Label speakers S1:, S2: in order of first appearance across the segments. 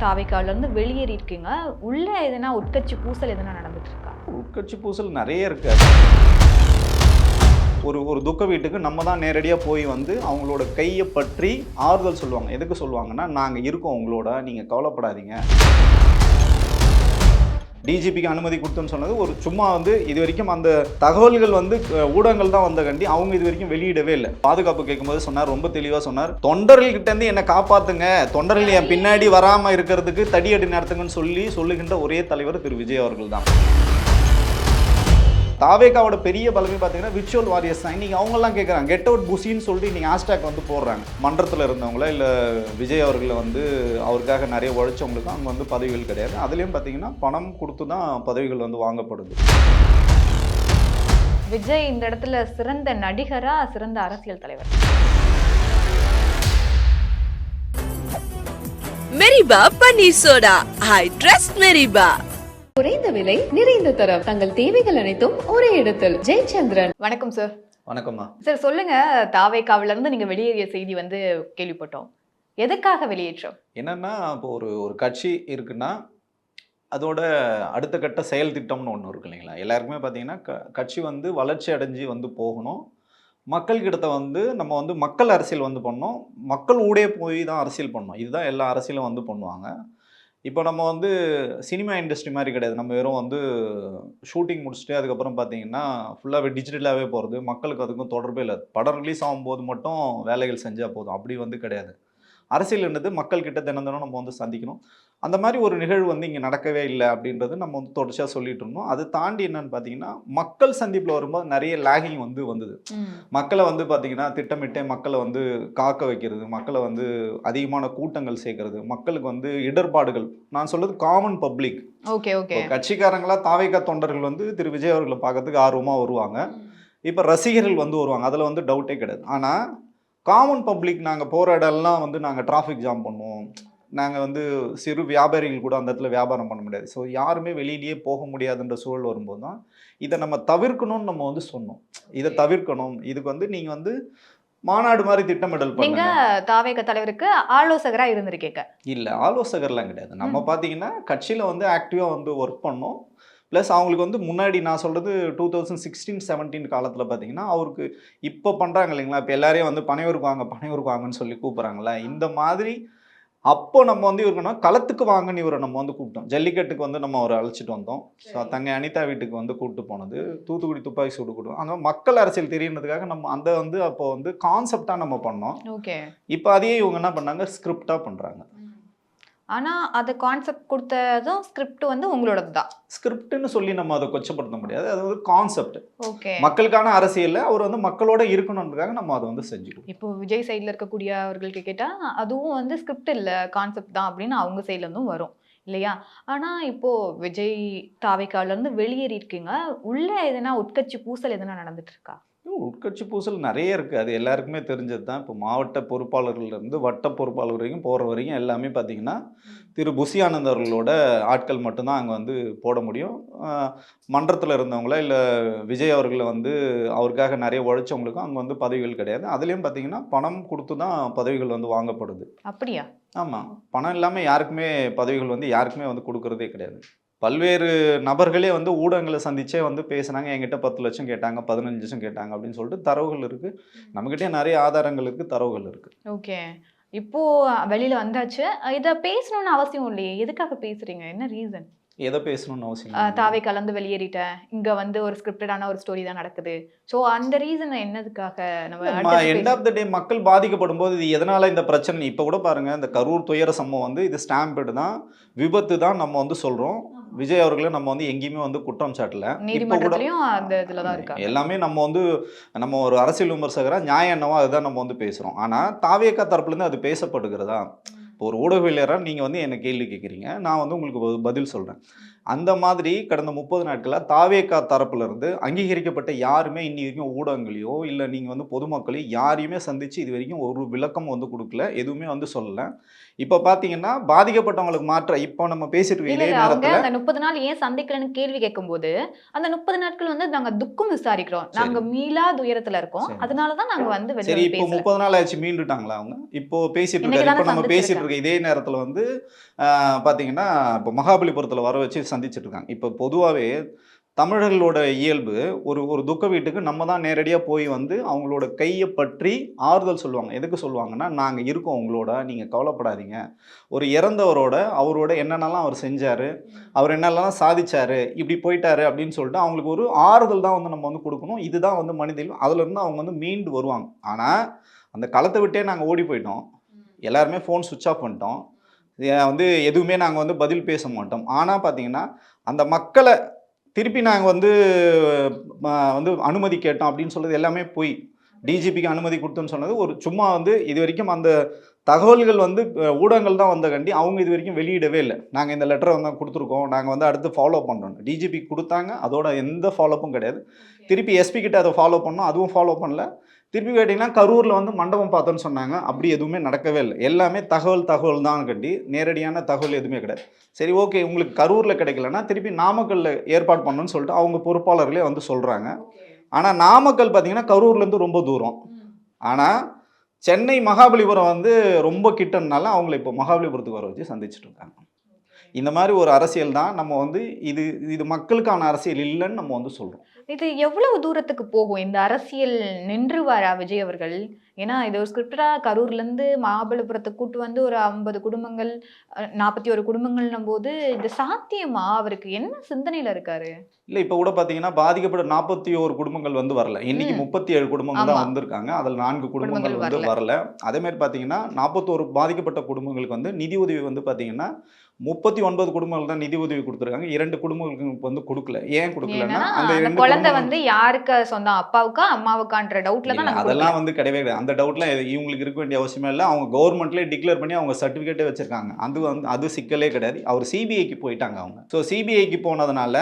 S1: தாவேக்காவிலேருந்து வெளியேறி இருக்கீங்க. உள்ள எதனா உட்கட்சி பூசல் எதனா நடந்துட்டு இருக்கா?
S2: உட்கட்சி பூசல் நிறைய இருக்கு. ஒரு ஒரு துக்க வீட்டுக்கு நம்ம தான் நேரடியாக போய் வந்து அவங்களோட கையை பற்றி ஆறுதல் சொல்லுவாங்க. எதுக்கு சொல்லுவாங்கன்னா, நாங்கள் இருக்கோம் உங்களோட, நீங்கள் கவலைப்படாதீங்க. டிஜிபிக்கு அனுமதி கொடுத்தோன்னு சொன்னது ஒரு சும்மா வந்து இது வரைக்கும் அந்த தகவல்கள் வந்து ஊடகங்கள் தான் வந்த கண்டி அவங்க இது வரைக்கும் வெளியிடவே இல்லை. பாதுகாப்பு கேட்கும்போது சொன்னார், ரொம்ப தெளிவாக சொன்னார், தொண்டர்கள்கிட்ட இருந்து என்னை காப்பாற்றுங்க, தொண்டர்கள் என் பின்னாடி வராமல் இருக்கிறதுக்கு தடியடி நடத்துங்கன்னு சொல்லுகின்ற ஒரே தலைவர் திரு விஜய் அவர்கள் தான். தாவேக்காவோட பெரிய பலமே பார்த்தீங்கன்னா விர்ச்சுவல் வாரியர்ஸ் தான். இன்றைக்கி அவங்கெல்லாம் கேட்குறாங்க, கெட் அவுட் புசின்னு சொல்லிட்டு இன்றைக்கி ஹேஷ்டேக் வந்து போடுறாங்க. மன்றத்தில் இருந்தவங்கள இல்லை விஜய் அவர்களை வந்து அவருக்காக நிறைய உழைச்சவங்களுக்கு அங்கே வந்து பதவிகள் கிடையாது. அதுலேயும் பார்த்தீங்கன்னா பணம் கொடுத்து தான் பதவிகள் வந்து வாங்கப்படுது.
S1: விஜய் இந்த இடத்துல சிறந்த நடிகரா, சிறந்த அரசியல் தலைவர்?
S3: மெரிபா பன்னீர் சோடா, ஐ ட்ரஸ்ட் மெரிபா.
S4: குறைந்த விலை, நிறைந்த தரம், தங்கள் தேவைகள் அனைத்தும் ஒரே இடத்தில். ஜெயச்சந்திரன்.
S1: வணக்கம் சார்.
S2: வணக்கம்மா.
S1: சார் சொல்லுங்க, தாவேக்காவிலேருந்து நீங்கள் வெளியேறிய செய்தி வந்து கேள்விப்பட்டோம். எதுக்காக வெளியேற்றம்?
S2: என்னன்னா, இப்போ ஒரு கட்சி இருக்குன்னா அதோட அடுத்த கட்ட செயல் திட்டம்னு ஒன்று இருக்கு இல்லைங்களா? எல்லாருக்குமே பார்த்தீங்கன்னா கட்சி வந்து வளர்ச்சி அடைஞ்சு வந்து போகணும். மக்கள்கிட்ட வந்து நம்ம வந்து மக்கள் அரசியல் வந்து பண்ணோம், மக்கள் ஊடே போய் தான் அரசியல் பண்ணோம். இதுதான் எல்லா அரசியலும் வந்து பண்ணுவாங்க. இப்போ நம்ம வந்து சினிமா இண்டஸ்ட்ரி மாதிரி கிடையாது. நம்ம வெறும் வந்து ஷூட்டிங் முடிச்சுட்டு அதுக்கப்புறம் பார்த்தீங்கன்னா ஃபுல்லாகவே டிஜிட்டலாகவே போகிறது. மக்களுக்கு அதுக்கும் தொடர்பே இல்லை. படம் ரிலீஸ் ஆகும்போது மட்டும் வேலைகள் செஞ்சால் போதும், அப்படி வந்து கிடையாது. அரசியல்ன்றது மக்கள்கிட்ட தினம் நம்ம வந்து சந்திக்கணும். அந்த மாதிரி ஒரு நிகழ்வு வந்து இங்கே நடக்கவே இல்லை அப்படின்றது நம்ம வந்து தொடர்ச்சியாக சொல்லிட்டு இருந்தோம். அது தாண்டி என்னன்னு பார்த்தீங்கன்னா, மக்கள் சந்திப்பில் வரும்போது நிறைய லேகிங் வந்து வந்தது. மக்களை வந்து பார்த்தீங்கன்னா திட்டமிட்டே மக்களை வந்து காக்க வைக்கிறது, மக்களை வந்து அதிகமான கூட்டங்கள் சேர்க்கறது, மக்களுக்கு வந்து இடர்பாடுகள். நான் சொல்றது காமன் பப்ளிக்.
S1: ஓகே.
S2: கட்சிக்காரங்களா தாவேக்கா தொண்டர்கள் வந்து திரு விஜய் அவர்களை பார்க்கறதுக்கு ஆர்வமாக வருவாங்க. இப்போ ரசிகர்கள் வந்து வருவாங்க, அதில் வந்து டவுட்டே கிடையாது. ஆனால் காமன் பப்ளிக் நாங்கள் போகிற இடம்லாம் வந்து நாங்கள் டிராஃபிக் ஜாம் பண்ணுவோம், நாங்கள் வந்து சிறு வியாபாரிகள் கூட அந்த இடத்துல வியாபாரம் பண்ண முடியாது. ஸோ யாருமே வெளியிலேயே போக முடியாதுன்ற சூழல் வரும்போது தான் இதை நம்ம தவிர்க்கணும்னு நம்ம வந்து சொன்னோம். இதை தவிர்க்கணும், இதுக்கு வந்து நீங்கள் வந்து மாநாடு மாதிரி திட்டமிடல் பண்ணுங்க.
S1: தாவேக்கா தலைவருக்கு ஆலோசகரா இருந்திருக்கீங்க?
S2: இல்லை, ஆலோசகர்லாம் கிடையாது. நம்ம பார்த்தீங்கன்னா கட்சியில் வந்து ஆக்டிவாக வந்து ஒர்க் பண்ணோம். ப்ளஸ் அவங்களுக்கு வந்து முன்னாடி நான் சொல்கிறது 2016-17 காலத்தில் பார்த்தீங்கன்னா அவருக்கு இப்போ பண்ணுறாங்க இல்லைங்களா, இப்போ எல்லாரையும் வந்து பனையூருக்கு வாங்கன்னு சொல்லி கூப்பிட்றாங்களே, இந்த மாதிரி அப்போ நம்ம வந்து இவருக்குன்னா களத்துக்கு வாங்கன்னு இவரை நம்ம வந்து கூப்பிட்டோம். ஜல்லிக்கட்டுக்கு வந்து நம்ம அவரை அழைச்சிட்டு வந்தோம். ஸோ தங்கை அனிதா வீட்டுக்கு வந்து கூப்பிட்டு போனது, தூத்துக்குடி துப்பாக்கி சூடு கூப்பிட்டோம். அங்கே மக்கள் அரசியல் தெரியுன்றதுக்காக நம்ம அந்த வந்து அப்போ வந்து கான்செப்டாக நம்ம பண்ணோம்.
S1: ஓகே.
S2: இப்போ அதையே இவங்க என்ன பண்ணாங்க, ஸ்கிரிப்டாக பண்ணுறாங்க.
S1: ஆனால் அது கான்செப்ட் கொடுத்ததும் ஸ்கிரிப்ட் வந்து உங்களோடது தான்.
S2: ஸ்கிரிப்ட்னு சொல்லி நம்ம அதை கொச்சப்படுத்த முடியாது, அது வந்து கான்செப்ட்.
S1: ஓகே.
S2: மக்களுக்கான அரசியல் அவர் வந்து மக்களோட இருக்கணுன்றதுக்காக நம்ம அதை வந்து செஞ்சுக்கணும்.
S1: இப்போ விஜய் சைடில் இருக்கக்கூடிய அவர்களுக்கு கேட்டால் அதுவும் வந்து ஸ்கிரிப்ட் இல்லை, கான்செப்ட் தான் அப்படின்னு அவங்க சைட்லேருந்தும் வரும் இல்லையா? ஆனால் இப்போது விஜய் தாவேக்காவிலேருந்து வெளியேறி இருக்கீங்க. உள்ள எதனா உட்கட்சி பூசல் எதனா நடந்துட்டு இருக்கா?
S2: உட்கட்சி பூசல் நிறைய இருக்குது, அது எல்லாருக்குமே தெரிஞ்சது தான். இப்போ மாவட்ட பொறுப்பாளர்கள்லேருந்து வட்ட பொறுப்பாளர் வரைக்கும் போகிற வரைக்கும் எல்லாமே பார்த்திங்கன்னா திரு புசி ஆனந்த் அவர்களோட ஆட்கள் மட்டும்தான் அங்கே வந்து போட முடியும். மன்றத்தில் இருந்தவங்கள இல்லை விஜய் அவர்களை வந்து அவருக்காக நிறைய உழைச்சவங்களுக்கும் அங்கே வந்து பதவிகள் கிடையாது. அதுலேயும் பார்த்திங்கன்னா பணம் கொடுத்து தான் பதவிகள் வந்து வாங்கப்படுது.
S1: அப்படியா?
S2: ஆமாம், பணம் இல்லாமல் யாருக்குமே பதவிகள் வந்து யாருக்குமே வந்து கொடுக்குறதே கிடையாது. பல்வேறு நபர்களே வந்து ஊடகங்களை சந்திச்சே வந்து பேசுனாங்க, என்கிட்ட 10 லட்சம் கேட்டாங்க, 15 லட்சம் கேட்டாங்க அப்படின்னு சொல்லிட்டு தரவுகள் இருக்குது. நம்மகிட்டே நிறைய ஆதாரங்கள் இருக்குது, தரவுகள் இருக்குது.
S1: ஓகே. இப்போ வெளியில வந்தாச்சு, இதை பேசணும்னு அவசியம் இல்லையே, எதுக்காக பேசுறீங்க? என்ன ரீசன்?
S2: எதை பேசணும்னு அவசியம்?
S1: தாவே கலந்து வெளியேறிட்டேன், இங்க வந்து ஒரு ஸ்கிரிப்டடான ஒரு ஸ்டோரி தான் நடக்குது. ஸோ அந்த ரீசன் என்னதுக்காக நம்ம
S2: எண்ட் ஆஃப் த டே மக்கள் பாதிக்கப்படும் போது இது எதனால இந்த பிரச்சனை? இப்போ கூட பாருங்க, இந்த கரூர் துயர சம்பவம் வந்து இது ஸ்டாம்பேடு தான், விபத்து தான் நம்ம வந்து சொல்றோம். விஜய் அவர்களை நம்ம வந்து எங்கேயுமே வந்து குற்றம் சாட்டல.
S1: நீதிமன்றத்திலயும் அந்த இதுல தான் இருக்காங்க.
S2: எல்லாமே நம்ம வந்து நம்ம ஒரு அரசியல் விமர்சகரா நியாயம் என்னவோ அதுதான் நம்ம வந்து பேசுறோம். ஆனா தாவேக்கா தரப்புலேருந்து அது பேசப்படுகிறதா? இப்போ ஒரு ஊடகவியலராக நீங்கள் வந்து என்னை கேள்வி கேட்குறீங்க, நான் வந்து உங்களுக்கு பதில் சொல்கிறேன். அந்த மாதிரி கடந்த 30 நாட்களாக தாவேகா தரப்புல இருந்து அங்கீகரிக்கப்பட்ட யாருமே இன்னி வரைக்கும் ஊடகங்களையோ இல்லை நீங்கள் வந்து பொதுமக்களையோ யாரையுமே சந்திச்சு இது வரைக்கும் ஒரு விளக்கம் வந்து கொடுக்கல, எதுவுமே வந்து சொல்லலை. இப்போ பார்த்தீங்கன்னா பாதிக்கப்பட்டவங்களுக்கு மாற்ற இப்போ நம்ம பேசிட்டு இருக்க
S1: இல்ல
S2: இதே
S1: இல்ல அவங்க
S2: நேரத்தில்
S1: அந்த 30 நாள் ஏன் சந்திக்கலன்னு கேள்வி கேட்கும்போது அந்த 30 நாட்கள் வந்து நாங்க துக்கம் விசாரிக்கிறோம், நாங்க மீளா துயரத்துல இருக்கோம்,
S2: சரி.
S1: அதனாலதான் நாங்க வந்து வெளில
S2: சரி,
S1: வந்து
S2: இப்போ
S1: பேசல.
S2: 30 நாள் ஆச்சு மீண்டுட்டாங்களா அவங்க? இப்போ பேசிட்டு
S1: இன்னைக்கு
S2: இருக்காரு.
S1: தானே
S2: இப்போ நம்ம பேசிட்டு
S1: சந்திச்சிருக்காங்க.
S2: இருக்க இதே நேரத்தில் வந்து பார்த்தீங்கன்னா இப்போ மகாபலிபுரத்தில் வர வச்சு சந்திச்சுட்டு இருக்காங்க. இப்போ பொதுவாகவே தமிழர்களோட இயல்பு ஒரு ஒரு துக்க வீட்டுக்கு நம்ம தான் நேரடியாக போய் வந்து அவங்களோட கையை பற்றி ஆறுதல் சொல்லுவாங்க. எதுக்கு சொல்லுவாங்கன்னா, நாங்கள் இருக்கோம் உங்களோட, நீங்கள் கவலைப்படாதீங்க. ஒரு இறந்தவரோட அவரோட என்னென்னலாம் அவர் செஞ்சார், அவர் என்னென்னலாம் சாதிச்சாரு, இப்படி போயிட்டாரு அப்படின்னு சொல்லிட்டு அவங்களுக்கு ஒரு ஆறுதல் தான் வந்து நம்ம வந்து கொடுக்கணும். இதுதான் வந்து மனிதம். அதுலேருந்து அவங்க வந்து மீண்டு வருவாங்க. ஆனால் அந்த களத்தை விட்டே நாங்கள் ஓடி போயிட்டோம், எல்லாருமே ஃபோன் சுவிட்ச் ஆஃப் பண்ணிட்டோம், வந்து எதுவுமே நாங்கள் வந்து பதில் பேச மாட்டோம். ஆனால் பார்த்தீங்கன்னா அந்த மக்களை திருப்பி நாங்கள் வந்து வந்து அனுமதி கேட்டோம் அப்படின்னு சொல்றது எல்லாமே போய் டிஜிபிக்கு அனுமதி கொடுத்தோன்னு சொன்னது ஒரு சும்மா வந்து இது வரைக்கும் அந்த தகவல்கள் வந்து ஊடகங்கள் தான் வந்த கண்டி அவங்க இது வரைக்கும் வெளியிடவே இல்லை. நாங்கள் இந்த லெட்டரை வந்து கொடுத்துருக்கோம், நாங்கள் வந்து அடுத்து ஃபாலோ பண்ணுறோம். டிஜிபி கொடுத்தாங்க, அதோட எந்த ஃபாலோப்பும் கிடையாது. திருப்பி எஸ்பி கிட்ட அதை ஃபாலோ பண்ணோம், அதுவும் ஃபாலோ பண்ணல. திருப்பி கேட்டிங்கன்னா கரூரில் வந்து மண்டபம் பார்த்தோன்னு சொன்னாங்க, அப்படி எதுவுமே நடக்கவே இல்லை. எல்லாமே தகவல் தான் கண்டி, நேரடியான தகவல் எதுவுமே கிடையாது. சரி, ஓகே, உங்களுக்கு கரூரில் கிடைக்கலன்னா திருப்பி நாமக்கல்லில் ஏற்பாடு பண்ணணும்னு சொல்லிட்டு அவங்க பொறுப்பாளர்களே வந்து சொல்கிறாங்க. ஆனால் நாமக்கல் பார்த்தீங்கன்னா கரூர்லேருந்து ரொம்ப தூரம். ஆனால் சென்னை மகாபலிபுரம் வந்து ரொம்ப கிட்டனால அவங்கள இப்போ மகாபலிபுரத்துக்கு வர வச்சு சந்திச்சுட்டு இருக்காங்க. இந்த மாதிரி ஒரு அரசியல் தான் நம்ம வந்து இது மக்களுக்கான அரசியல் இல்லைன்னு நம்ம வந்து சொல்கிறோம்.
S1: இது எவ்வளவு தூரத்துக்கு போகும் இந்த அரசியல் நின்றுவாரா விஜய் அவர்கள்? ஏன்னா இது ஒரு ஸ்கிரிப்டடா கரூர்ல இருந்து மகாபலிபுரத்துக்கு கூட்டு வந்து ஒரு 50 குடும்பங்கள் 41 குடும்பங்கள்னும் போது இது சாத்தியமா? அவருக்கு என்ன சிந்தனையில இருக்காரு?
S2: இல்லை, இப்போ கூட பார்த்தீங்கன்னா பாதிக்கப்பட்ட 41 குடும்பங்கள் வந்து வரல. இன்னைக்கு 37 குடும்பங்கள் தான் வந்திருக்காங்க. அதில் 4 குடும்பங்கள் வந்து வரல. அதே மாதிரி பார்த்தீங்கன்னா 41 பாதிக்கப்பட்ட குடும்பங்களுக்கு வந்து நிதி உதவி வந்து பார்த்தீங்கன்னா 39 குடும்பங்கள் தான் நிதி உதவி கொடுத்துருக்காங்க. 2 குடும்பங்களுக்கு வந்து கொடுக்கல. ஏன் கொடுக்கலன்னா அந்த 2
S1: குழந்தை வந்து யாருக்கு சொந்தம், அப்பாவுக்கா அம்மாவுக்கான்ற டவுட்ல தான்
S2: அதெல்லாம் வந்து கிடையவே கிடையாது. அந்த டவுட்லாம் இவங்களுக்கு இருக்க வேண்டிய அவசியமே இல்லை. அவங்க கவர்மெண்ட்லேயே டிக்ளேர் பண்ணி அவங்க சர்டிஃபிகேட்டே வச்சிருக்காங்க. அது சிக்கலே கிடையாது. அவர் சிபிஐக்கு போயிட்டாங்க அவங்க. ஸோ சிபிஐக்கு போனதுனால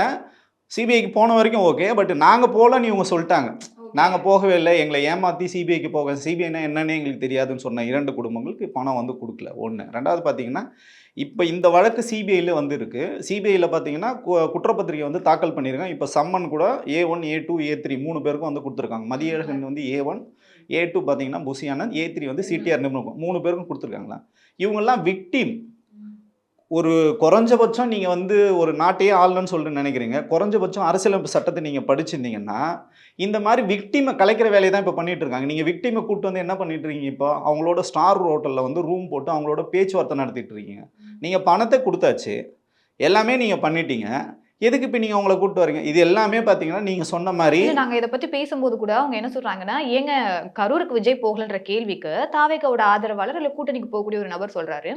S2: சிபிஐக்கு போன வரைக்கும் ஓகே, பட் நாங்கள் போகலன்னு இவங்க சொல்லிட்டாங்க. நாங்கள் போகவே இல்லை, எங்களை ஏமாற்றி சிபிஐக்கு போக, சிபிஐனா என்னன்னே எங்களுக்கு தெரியாதுன்னு சொன்ன 2 குடும்பங்களுக்கு பணம் வந்து கொடுக்கல. ஒன்று. ரெண்டாவது பார்த்தீங்கன்னா இப்போ இந்த வழக்கு சிபிஐயில் வந்து இருக்குது. சிபிஐயில் பார்த்தீங்கன்னா குற்றப்பத்திரிகை வந்து தாக்கல் பண்ணியிருக்காங்க. இப்போ சம்மன் கூட A1 A2 A3 3 பேருக்கும் வந்து கொடுத்துருக்காங்க. மதியழகன் வந்து A1, A2 பார்த்தீங்கன்னா புசி ஆனந்த், A3 வந்து சிடிஆர் நிபுணர் 3 பேருக்கும் கொடுத்துருக்காங்களா. இவங்கெல்லாம் விக்டிம். ஒரு குறைஞ்சபட்சம் நீங்கள் வந்து ஒரு நாட்டையே ஆளணும்னு சொல்லிட்டு நினைக்கிறீங்க. குறைஞ்சபட்சம் அரசியலமைப்பு சட்டத்தை நீங்கள் படிச்சிருந்தீங்கன்னா இந்த மாதிரி விக்டிமை கலைக்கிற வேலையை தான் இப்போ பண்ணிட்டு இருக்காங்க. நீங்கள் விக்டிமை கூப்பிட்டு வந்து என்ன பண்ணிட்டு இருக்கீங்க? இப்போ அவங்களோட ஸ்டார் ஹோட்டலில் வந்து ரூம் போட்டு அவங்களோட பேச்சுவார்த்தை நடத்திட்டு இருக்கீங்க. நீங்கள் பணத்தை கொடுத்தாச்சு, எல்லாமே நீங்கள் பண்ணிட்டீங்க, எதுக்கு இப்போ நீங்கள் அவங்கள கூப்பிட்டு வரீங்க? இது எல்லாமே பார்த்தீங்கன்னா நீங்கள் சொன்ன மாதிரி
S1: நாங்கள் இதை பற்றி பேசும்போது கூட அவங்க என்ன சொல்கிறாங்கன்னா, ஏங்க கரூருக்கு விஜய் போகலன்ற கேள்விக்கு தாவேகாவோட ஆதரவாளர் இல்லை கூட்டணிக்கு போகக்கூடிய ஒரு நபர் சொல்கிறாரு,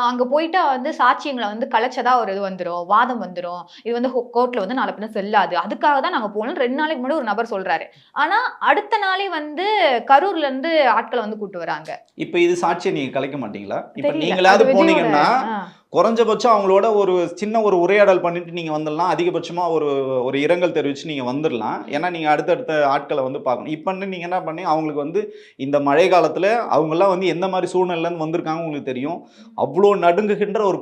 S1: அங்கே போயிட்டா வந்து சாட்சியங்களை வந்து கலைச்சதா ஒரு இது வந்துடும், வாதம் வந்துடும், இது வந்து கோர்ட்டில் வந்து நாளை பின்ன செல்லாது, அதுக்காக தான் நாங்கள் போகணும் 2 நாளைக்கு முன்னாடி ஒரு நபர் சொல்கிறாரு. ஆனால் அடுத்த நாளே வந்து கரூர்லேருந்து ஆட்களை வந்து கூப்பிட்டு வராங்க.
S2: இப்போ இது சாட்சியை நீங்கள் கலைக்க மாட்டீங்களா? இப்போ நீங்களாவது போனீங்கன்னா குறைஞ்சபட்சம் அவங்களோட ஒரு சின்ன ஒரு உரையாடல் பண்ணிட்டு நீங்கள் வந்துடலாம். அதிகபட்சமாக ஒரு இரங்கல் தெரிவித்து நீங்கள் வந்துடலாம். ஏன்னா நீங்கள் அடுத்தடுத்த ஆட்களை வந்து பார்க்கணும். இப்போ நீங்கள் என்ன பண்ணி அவங்களுக்கு வந்து இந்த மழை காலத்தில் அவங்கெல்லாம் வந்து எந்த மாதிரி சூழ்நிலையிலேருந்து வந்திருக்காங்க உங்களுக்கு தெரியும். அவ்வளோ நடுங்குகின்ற ஒரு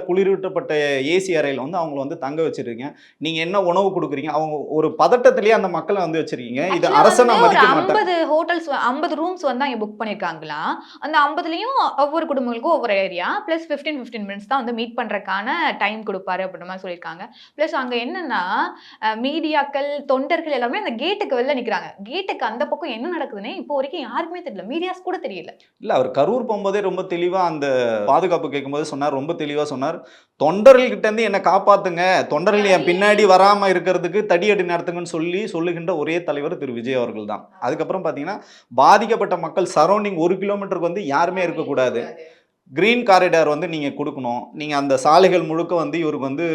S2: குளிரூட்டப்பட்ட ஏசி அறையில் வந்து அவங்கள வந்து தங்க வச்சுருக்கீங்க. நீங்கள் என்ன உணவு கொடுக்குறீங்க? அவங்க ஒரு பதட்டத்திலேயே அந்த மக்களை வந்து வச்சுருக்கீங்க. இது அரசனை மதிக்க மாட்டாங்க.
S1: 50 ஹோட்டல்ஸ் 50 ரூம்ஸ் வந்து அங்கே புக் பண்ணியிருக்காங்களா. அந்த 50லையும் ஒவ்வொரு குடும்பங்களுக்கும் ஒவ்வொரு ஏரியா ப்ளஸ் 15 மினிட்ஸ் தான் வந்து மீட் பண்றதுக்கான டைம் கொடுப்பாரு அப்படின்ற மாதிரி சொல்லியிருக்காங்க. பிளஸ் அங்க என்னன்னா மீடியாக்கள் தொண்டர்கள் எல்லாமே அந்த கேட்டுக்கு வெளில நிக்கிறாங்க. கேட்டுக்கு அந்த பக்கம் என்ன நடக்குதுன்னு இப்போ வரைக்கும் யாருக்குமே தெரியல, மீடியாஸ் கூட தெரியல.
S2: இல்ல, அவர் கரூர் போகும்போதே ரொம்ப தெளிவா அந்த பாதுகாப்பு கேட்கும்போது சொன்னார், ரொம்ப தெளிவா சொன்னார், தொண்டர்கள் கிட்ட இருந்து என்னை காப்பாத்துங்க, தொண்டர்கள் என் பின்னாடி வராம இருக்கிறதுக்கு தடியடி நடத்துங்கன்னு சொல்லுகின்ற ஒரே தலைவர் திரு விஜய் அவர்கள் தான். அதுக்கப்புறம் பாத்தீங்கன்னா பாதிக்கப்பட்ட மக்கள் சரௌண்டிங் 1 கிலோமீட்டருக்கு வந்து யாருமே இருக்கக்கூடாது. கிரீன் காரிடார் வந்து நீங்கள் கொடுக்கணும். நீங்கள் அந்த சாலைகள் முழுக்க வந்து இவருக்கு வந்து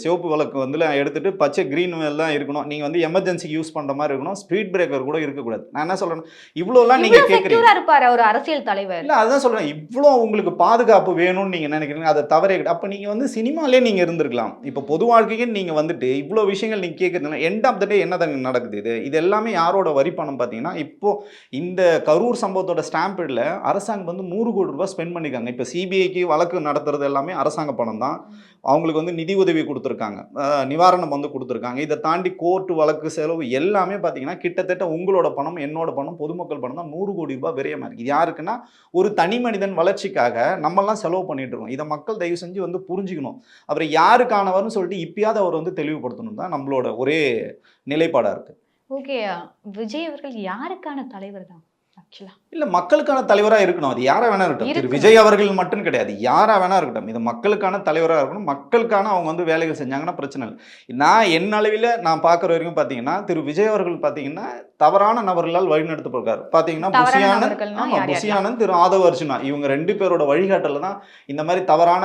S2: சிவப்பு விளக்கு வந்து எடுத்துட்டு பச்சை கிரீன் தான் இருக்கணும். நீங்கள் வந்து எமர்ஜென்சிக்கு யூஸ் பண்ணுற மாதிரி இருக்கணும். ஸ்பீட் பிரேக்கர் கூட இருக்கக்கூடாது. நான் என்ன சொல்கிறேன், இவ்வளோலாம் நீங்கள் கேட்குறீங்க.
S1: செக்யூரா இருப்பாரு ஒரு அரசியல் தலைவர்.
S2: இல்லை, அதுதான் சொல்கிறேன், இவ்வளோ உங்களுக்கு பாதுகாப்பு வேணும்னு நீங்கள் நினைக்கிறீங்க, அதை தவறே கிடையாது. அப்போ நீங்கள் வந்து சினிமாலே நீங்கள் இருந்திருக்கலாம். இப்போ பொது வாழ்க்கைக்கு நீங்கள் வந்துட்டு இவ்வளோ விஷயங்கள் நீங்கள் கேட்குறதுனால எண்ட் ஆஃப் த டே என்ன தான் நடக்குது? இது எல்லாமே யாரோட வரி பணம் பார்த்தீங்கன்னா, இப்போ இந்த கரூர் சம்பவத்தோட ஸ்டாம்பில் அரசாங்கம் வந்து 100 கோடி ரூபாய் ஸ்பெண்ட் பண்ணியிருக்காங்க. இப்போ சிபிஐக்கு வழக்கு நடத்துறது எல்லாமே அரசாங்க பணம் தான். அவங்களுக்கு வந்து நிதி உதவி கொடுத்துருக்காங்க, நிவாரணம் வந்து கொடுத்துருக்காங்க. இதை தாண்டி கோர்ட்டு வழக்கு செலவு எல்லாமே பார்த்தீங்கன்னா கிட்டத்தட்ட உங்களோட பணம், என்னோட பணம், பொதுமக்கள் பணம் தான் 100 கோடி ரூபாய் விரயமாக இருக்குது. இது யாருக்குன்னா ஒரு தனி மனிதன் வளர்ச்சிக்காக நம்மெல்லாம் செலவு பண்ணிட்டு இருக்கோம். இதை மக்கள் தயவு செஞ்சு வந்து புரிஞ்சுக்கணும். அப்புறம் யாருக்கானவர்னு சொல்லிட்டு இப்பயாவது அவர் வந்து தெளிவுபடுத்தணும் தான் நம்மளோட ஒரே நிலைப்பாடாக இருக்குது.
S1: ஓகே, விஜய் அவர்கள் யாருக்கான தலைவர் தான் ஆக்சுவலா?
S2: இல்லை, மக்களுக்கான தலைவராக இருக்கணும். அது யாரா வேணா இருக்கட்டும். திரு விஜய் அவர்கள் மட்டும் கிடையாது, யாரா வேணா இருக்கட்டும். இது மக்களுக்கான தலைவராக இருக்கணும். மக்களுக்கான அவங்க வந்து வேலைகள் செஞ்சாங்கன்னா பிரச்சனை இல்லை. நான் என் அளவில் நான் பார்க்குற வரைக்கும் பார்த்தீங்கன்னா திரு விஜய் அவர்கள் பார்த்தீங்கன்னா தவறான நபர்களால் வழிநடத்தப்படுறாரு. பார்த்தீங்கன்னா புசியானந்த், திரு ஆதவ அர்ஜுனா, இவங்க 2 பேரோட வழிகாட்டல தான் இந்த மாதிரி தவறான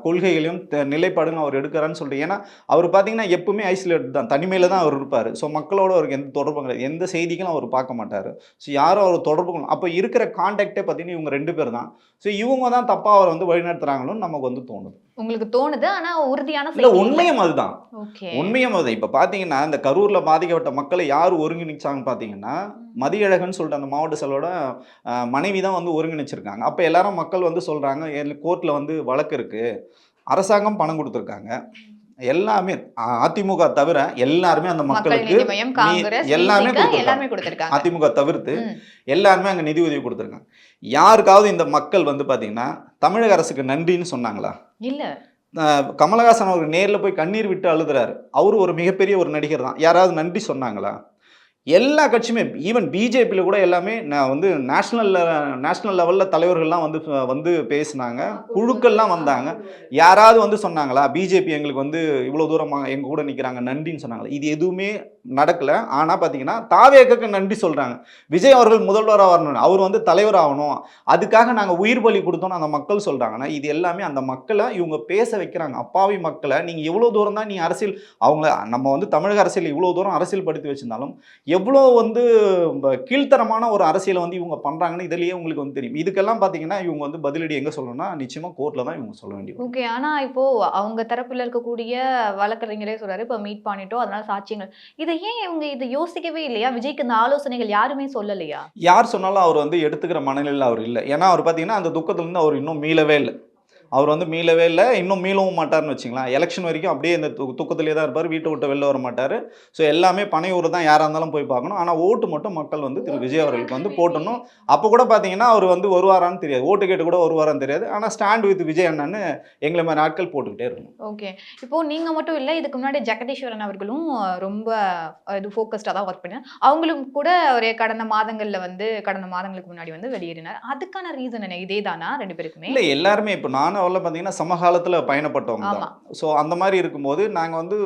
S2: கொள்கைகளையும் நிலைப்பாடுகளும் அவர் எடுக்கிறான்னு சொல்லிட்டு. ஏன்னா அவர் பார்த்தீங்கன்னா எப்பவுமே ஐசோலேட் தான், தனிமையில் தான் அவர் இருப்பார். ஸோ மக்களோட அவருக்கு எந்த தொடர்பும் கிடையாது, எந்த செய்திகளும் அவர் பார்க்க மாட்டார். ஸோ யாரும் அவர் தொடர்பு அப்போ இருக்கிற கான்டாக்டே பார்த்தீங்கன்னா இவங்க 2 பேர் தான். ஸோ இவங்க தான் தப்பாக அவர் வந்து வழிநடத்துறாங்களோன்னு நமக்கு வந்து தோணுது.
S1: உங்களுக்கு தோணுது, ஆனா உறுதியான
S2: இல்லை, உண்மையும் அதுதான்.
S1: ஓகே,
S2: உண்மையும் அது. இப்போ பார்த்தீங்கன்னா இந்த கரூர்ல பாதிக்கப்பட்ட மக்களை யார் ஒருங்கிணைச்சாங்கன்னு பார்த்தீங்கன்னா மதியழகன் சொல்லிட்டு அந்த மாவட்ட செயலோட மனைவி தான் வந்து ஒருங்கிணைச்சிருக்காங்க. அப்போ எல்லாரும் மக்கள் வந்து சொல்றாங்க, கோர்ட்ல வந்து வழக்கு இருக்கு, அரசாங்கம் பணம் கொடுத்துருக்காங்க, எல்லாமே அதிமுக தவிர எல்லாருமே அந்த மக்களுக்கு எல்லாமே கொடுத்துருக்காங்க. அதிமுக தவிர்த்து எல்லாருமே அங்கே நிதி உதவி கொடுத்துருக்காங்க. யாருக்காவது இந்த மக்கள் வந்து பார்த்தீங்கன்னா தமிழக அரசுக்கு நன்றின்னு சொன்னாங்களா?
S1: இல்ல.
S2: கமலஹாசன் அவருக்கு நேரில் போய் கண்ணீர் விட்டு அழுதுறாரு. அவரு ஒரு மிகப்பெரிய ஒரு நடிகர் தான். யாராவது நன்றி சொன்னாங்களா? எல்லா கட்சியுமே, ஈவன் பிஜேபியில் கூட எல்லாமே நான் வந்து நேஷ்னல் லெவலில் தலைவர்கள்லாம் வந்து பேசினாங்க, குழுக்கள்லாம் வந்தாங்க. யாராவது வந்து சொன்னாங்களா பிஜேபி எங்களுக்கு வந்து இவ்வளோ தூரம் எங்கள் கூட நிற்கிறாங்க நன்றின்னு சொன்னாங்களா? இது எதுவுமே நடக்கலை. ஆனால் பார்த்தீங்கன்னா தாவேக்கு நன்றி சொல்கிறாங்க. விஜய் அவர்கள் முதல்வராக வரணும், அவர் வந்து தலைவர் ஆகணும், அதுக்காக நாங்கள் உயிர் பலி கொடுத்தோன்னு அந்த மக்கள் சொல்கிறாங்கன்னா இது எல்லாமே அந்த மக்களை இவங்க பேச வைக்கிறாங்க. அப்பாவி மக்களை நீங்கள் எவ்வளோ தூரம் தான் நீங்கள் அரசியல், அவங்கள நம்ம வந்து தமிழக அரசியல் இவ்வளோ தூரம் அரசியல் படுத்தி வச்சிருந்தாலும் எவ்வளோ வந்து கீழ்த்தரமான ஒரு அரசியலை வந்து இவங்க பண்ணுறாங்கன்னு இதுலேயே உங்களுக்கு வந்து தெரியும். இதுக்கெல்லாம் பார்த்தீங்கன்னா இவங்க வந்து பதிலடி எங்கே சொல்லணும்னா நிச்சயமாக கோர்ட்டில் தான் இவங்க சொல்ல வேண்டியது.
S1: ஓகே, ஆனால் இப்போ அவங்க தரப்பில் இருக்கக்கூடிய வழக்கறிஞரே சொல்றாரு, இப்போ மீட் பண்ணிட்டோம் அதனால சாட்சியங்கள், இதை ஏன் இவங்க இதை யோசிக்கவே இல்லையா? விஜய்க்கு இந்த ஆலோசனைகள் யாருமே சொல்லலையா?
S2: யார் சொன்னாலும் அவர் வந்து எடுத்துக்கிற மனநிலையில் அவர் இல்லை. ஏன்னா அவர் பார்த்தீங்கன்னா அந்த துக்கத்துலேருந்து அவர் இன்னும் மீளவே இல்லை. அவர் வந்து மீளவே இல்லை, இன்னும் மீளவும் மாட்டார்னு வச்சுங்களேன். எலெக்ஷன் வரைக்கும் அப்படியே இந்த துக்கத்திலே தான் இருப்பார், வீட்டை விட்டு வெளில வர மாட்டார். ஸோ எல்லாமே பனையூர் தான், யாராக இருந்தாலும் போய் பார்க்கணும். ஆனால் ஓட்டு மட்டும் மக்கள் வந்து திரு விஜய் அவர்களுக்கு வந்து போட்டணும். அப்போ கூட பார்த்தீங்கன்னா அவர் வந்து வருவாரான்னு தெரியாது, ஓட்டு கேட்டு கூட வருவாரான்னு தெரியாது. ஆனால் ஸ்டாண்ட் வித் விஜய் அண்ணன்னு எங்களை மாதிரி நாட்கள் போட்டுக்கிட்டே இருக்கணும்.
S1: ஓகே, இப்போது நீங்கள் மட்டும் இல்லை, இதுக்கு முன்னாடி ஜெகதீஸ்வரன் அவர்களும் ரொம்ப இது ஃபோக்கஸ்டாக தான் ஒர்க் பண்ணார். அவங்களும் கூட ஒரு கடந்த மாதங்களுக்கு முன்னாடி வந்து வெளியேறினார். அதுக்கான ரீசன் என்ன? இதே தானா 2 பேருக்குமே?
S2: இல்லை, எல்லாருமே இப்போ நானும் அவள பார்த்தீங்கன்னா சமகாலத்தில் பயணப்பட்டவங்க தான். ஸோ அந்த மாதிரி இருக்கும்போது நாங்கள் வந்து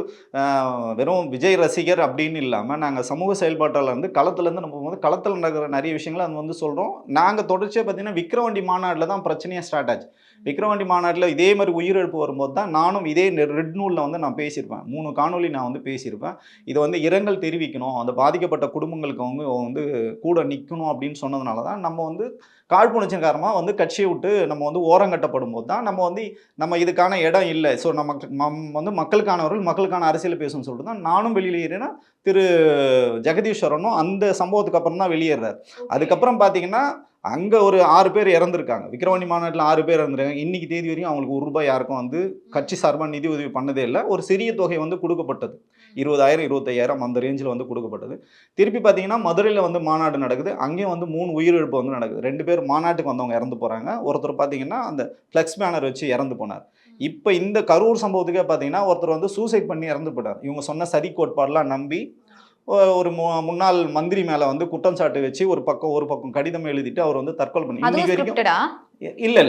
S2: வெறும் விஜய் ரசிகர் அப்படின்னு இல்லாமல் நாங்கள் சமூக செயல்பாட்டாளர் வந்து களத்துலேருந்து நம்ம வந்து களத்தில் நடக்கிற நிறைய விஷயங்களை அது வந்து சொல்கிறோம். நாங்கள் தொடர்ச்சியாக பார்த்தீங்கன்னா விக்கிரவாண்டி மாநாட்டில் தான் பிரச்சனையாக ஸ்டார்ட் ஆச்சு. விக்கிரவாண்டி மாநாட்டில் இதே மாதிரி உயிரிழப்பு வரும்போது தான் நானும் இதே ரெட் நூலில் வந்து நான் பேசியிருப்பேன், 3 காணொலி நான் வந்து பேசியிருப்பேன். இதை வந்து இரங்கல் தெரிவிக்கணும், அந்த பாதிக்கப்பட்ட குடும்பங்களுக்கு அவங்க வந்து கூட நிற்கணும் அப்படின்னு சொன்னதுனால தான் நம்ம வந்து காழ்ப்புணர்ச்சியின் காரணமாக வந்து கட்சியை விட்டு நம்ம வந்து ஓரங்கட்டப்படும் போது தான் நம்ம இதுக்கான இடம் இல்லை, ஸோ நம்ம வந்து மக்களுக்கானவர்கள் மக்களுக்கான அரசியல் பேசணும்னு சொல்லிட்டு தான் நானும் வெளியேறினா திரு ஜெகதீஸ்வரனும் அந்த சம்பவத்துக்கு அப்புறம் தான் வெளியேறாரு. அதுக்கப்புறம் பார்த்தீங்கன்னா அங்கே ஒரு 6 பேர் இறந்துருக்காங்க. விக்கிரவாண்டி மாநாட்டில் 6 பேர் இறந்துருக்காங்க. இன்னைக்கு தேதி வரையும் அவங்களுக்கு ₹1 யாருக்கும் வந்து கட்சி சார்பாக நிதி உதவி பண்ணதே இல்லை. ஒரு சிறிய தொகை வந்து கொடுக்கப்பட்டது, 20,000 25,000 அந்த ரேஞ்சில் வந்து கொடுக்கப்பட்டது. திருப்பி பார்த்தீங்கன்னா மதுரையில் வந்து மாநாடு நடக்குது, அங்கேயும் வந்து 3 உயிரிழப்பு வந்து நடக்குது. 2 பேர் மாநாட்டுக்கு வந்தவங்க இறந்து போகிறாங்க, ஒருத்தர் பார்த்தீங்கன்னா அந்த ஃப்ளெக்ஸ் பேனர் வச்சு இறந்து போனார். இப்போ இந்த கரூர் சம்பவத்துக்கே பார்த்தீங்கன்னா ஒருத்தர் வந்து சூசைட் பண்ணி இறந்து போட்டார். இவங்க சொன்ன சதி கோட்பாடெலாம் நம்பி ஒரு முன்னாள் மந்திரி மேலே வந்து குற்றம் சாட்டு வச்சு ஒரு பக்கம் கடிதம் எழுதிட்டு அவர் வந்து தற்கொலை பண்ணி
S1: அதுவும்
S2: இன்னைக்கு வரைக்கும்
S1: ஸ்கிரிப்டடா?
S2: இல்ல